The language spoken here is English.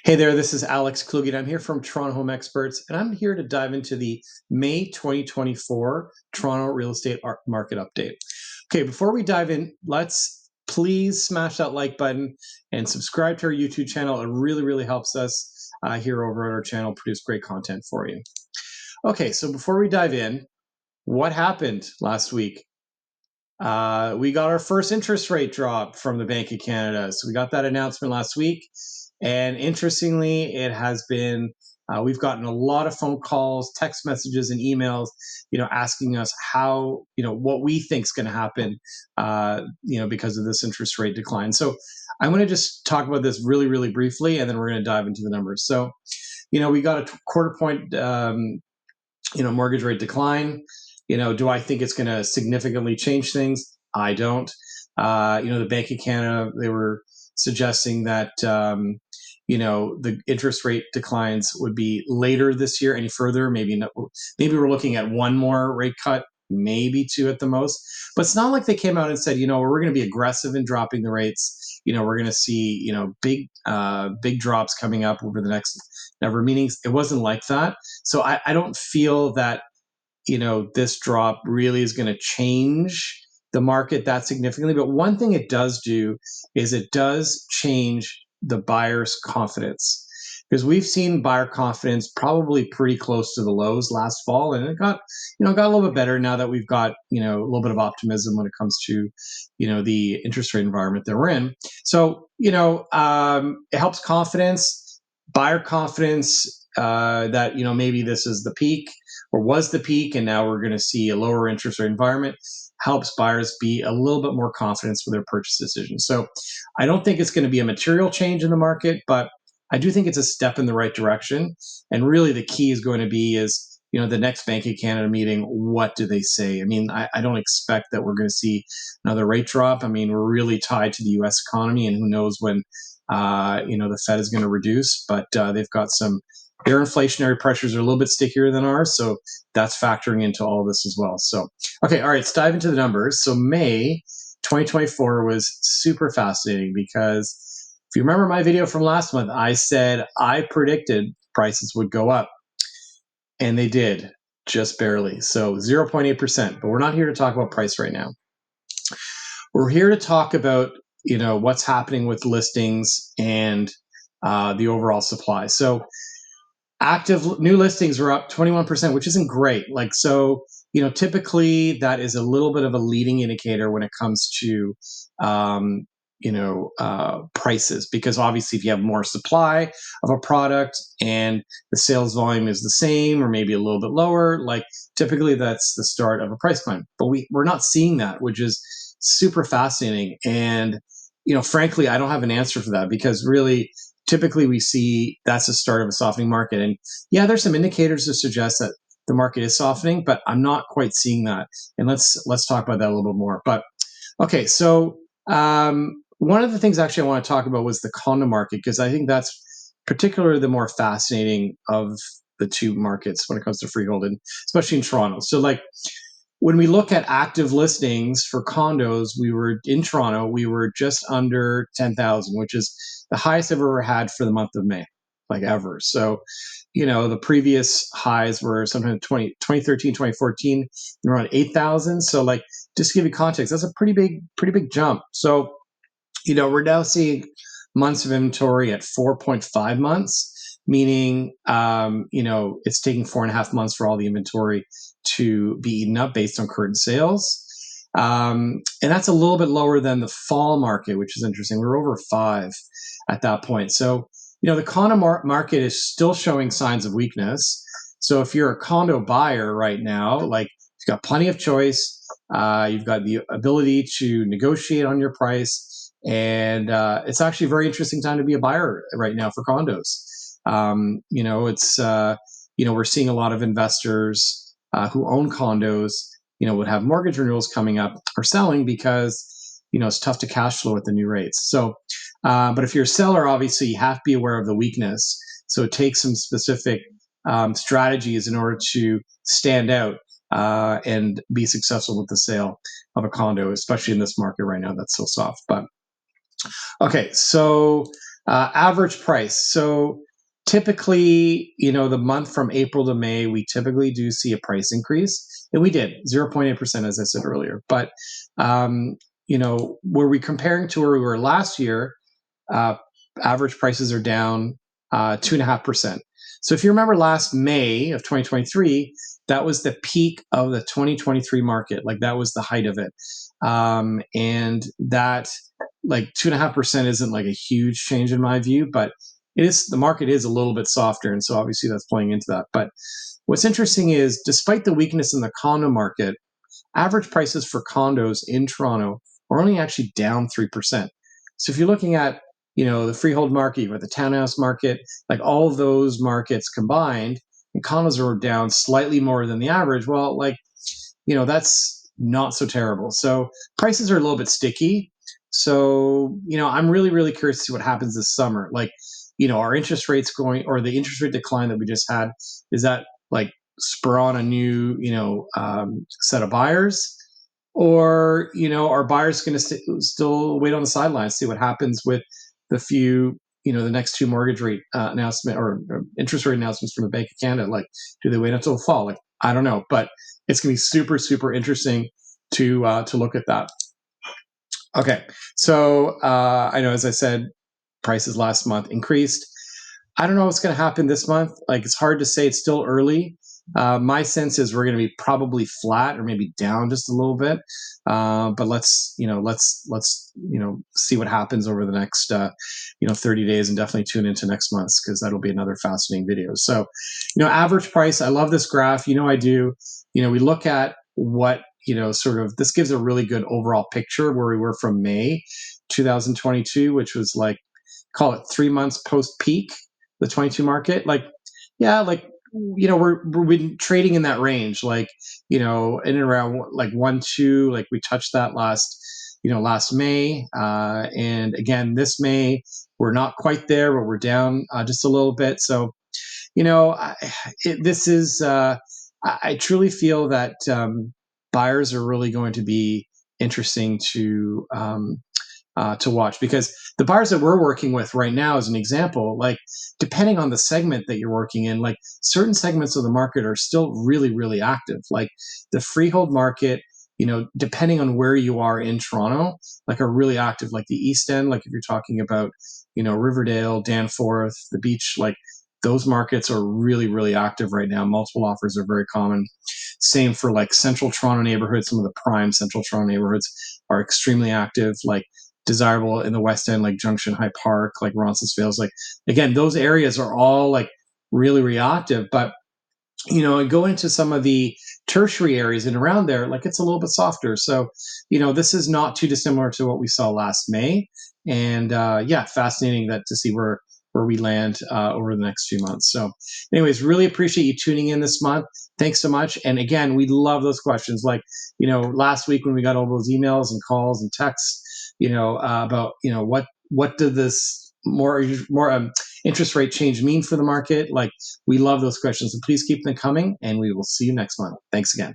Hey there, this is Alex Kluge. I'm here from Toronto Home Experts, and I'm here to dive into the May 2024 Toronto real estate market update. Okay, before we dive in, let's please smash that like button and subscribe to our YouTube channel. It really, really helps us here over at our channel produce great content for you. Okay, so before we dive in, what happened last week? We got our first interest rate drop from the Bank of Canada. So we got that announcement last week. And interestingly, it has been, we've gotten a lot of phone calls, text messages, and emails, asking us how, what we think is going to happen, because of this interest rate decline. So I'm going to just talk about this really, really briefly, and then we're going to dive into the numbers. So, we got a quarter point, mortgage rate decline. Do I think it's going to significantly change things? I don't. The Bank of Canada, they were suggesting that, the interest rate declines would be later this year, any further. Maybe we're looking at one more rate cut, maybe two at the most. But it's not like they came out and said, we're going to be aggressive in dropping the rates. We're going to see, big drops coming up over the next number of meetings. It wasn't like that. So I don't feel that, this drop really is going to change the market that significantly. But one thing it does do is it does change the buyer's confidence, because we've seen buyer confidence probably pretty close to the lows last fall, and it got a little bit better now that we've got, a little bit of optimism when it comes to, the interest rate environment that we're in. So, it helps confidence, buyer confidence, that, maybe this is the peak or was the peak, and now we're going to see a lower interest rate environment, helps buyers be a little bit more confident for their purchase decisions. So I don't think it's going to be a material change in the market, but I do think it's a step in the right direction. And really the key is going to be is, the next Bank of Canada meeting, what do they say? I mean, I don't expect that we're going to see another rate drop. I mean, we're really tied to the US economy, and who knows when, the Fed is going to reduce, but they've got their inflationary pressures are a little bit stickier than ours. So that's factoring into all of this as well. So, okay, all right, let's dive into the numbers. So May 2024 was super fascinating because if you remember my video from last month, I said I predicted prices would go up, and they did, just barely. So 0.8%, but we're not here to talk about price right now. We're here to talk about, what's happening with listings and the overall supply. So active new listings were up 21%, which isn't great. Typically that is a little bit of a leading indicator when it comes to, prices, because obviously if you have more supply of a product and the sales volume is the same or maybe a little bit lower, like typically that's the start of a price climb. But we're not seeing that, which is super fascinating. And, frankly, I don't have an answer for that, because really, typically we see that's the start of a softening market. And yeah, there's some indicators to suggest that the market is softening, but I'm not quite seeing that. And let's talk about that a little bit more. But okay, so one of the things actually I want to talk about was the condo market, because I think that's particularly the more fascinating of the two markets when it comes to freehold, and especially in Toronto. So when we look at active listings for condos, in Toronto, we were just under 10,000, which is the highest I've ever had for the month of May, like ever. So, the previous highs were sometime 2013, 2014, around 8,000. So just to give you context, that's a pretty big jump. So, we're now seeing months of inventory at 4.5 months, meaning, it's taking 4.5 months for all the inventory to be eaten up based on current sales. And that's a little bit lower than the fall market, which is interesting. We're over 5 at that point. So, the condo market is still showing signs of weakness. So if you're a condo buyer right now, you've got plenty of choice. You've got the ability to negotiate on your price. And it's actually a very interesting time to be a buyer right now for condos. We're seeing a lot of investors who own condos, would have mortgage renewals coming up or selling because, it's tough to cash flow at the new rates. So, but if you're a seller, obviously you have to be aware of the weakness. So it takes some specific strategies in order to stand out and be successful with the sale of a condo, especially in this market right now that's so soft. But okay, so Average price. So typically, the month from April to May, we typically do see a price increase. And we did 0.8%, as I said earlier. But, were we comparing to where we were last year, uh, average prices are down 2.5%. So if you remember last May of 2023, that was the peak of the 2023 market. Like that was the height of it. And that like 2.5% isn't like a huge change in my view, but the market is a little bit softer. And so obviously that's playing into that. But what's interesting is despite the weakness in the condo market, average prices for condos in Toronto are only actually down 3%. So if you're looking at, the freehold market or the townhouse market, like all of those markets combined, and condos are down slightly more than the average, well, like, that's not so terrible. So prices are a little bit sticky. So, I'm really, really curious to see what happens this summer. Like, our interest rates going, or the interest rate decline that we just had, is that like spur on a new, set of buyers? Or, are buyers going to still wait on the sidelines, see what happens with the next two mortgage rate announcement or interest rate announcements from the Bank of Canada? Like, do they wait until the fall? Like, I don't know, but it's going to be super, super interesting to look at that. Okay, so I know, as I said, prices last month increased. I don't know what's going to happen this month. Like, it's hard to say. It's still early. My sense is we're going to be probably flat or maybe down just a little bit. But let's see what happens over the next 30 days, and definitely tune into next month because that'll be another fascinating video. So, average price. I love this graph. I do. We look at what sort of this gives a really good overall picture where we were from May 2022, which was like, call it 3 months post peak, the 22 market. Like, yeah, like, we've been trading in that range, like, in and around like 1-2, like we touched that last May. And again, this May, we're not quite there, but we're down just a little bit. So, this is, I truly feel that buyers are really going to be interesting to watch, because the buyers that we're working with right now, as an example, like depending on the segment that you're working in, like certain segments of the market are still really, really active. Like the freehold market, depending on where you are in Toronto, like are really active. Like the East End, like if you're talking about, Riverdale, Danforth, the beach, like those markets are really, really active right now. Multiple offers are very common. Same for like central Toronto neighborhoods. Some of the prime central Toronto neighborhoods are extremely active. Like desirable in the West End, like Junction High Park, like Roncesvalles. Like again, those areas are all like really reactive. But and go into some of the tertiary areas and around there, like it's a little bit softer. So, this is not too dissimilar to what we saw last May. And yeah, fascinating that to see where we land over the next few months. So, anyways, really appreciate you tuning in this month. Thanks so much. And again, we love those questions. Like, last week when we got all those emails and calls and texts, about what did this more interest rate change mean for the market? Like, we love those questions, and please keep them coming, and we will see you next month. Thanks again.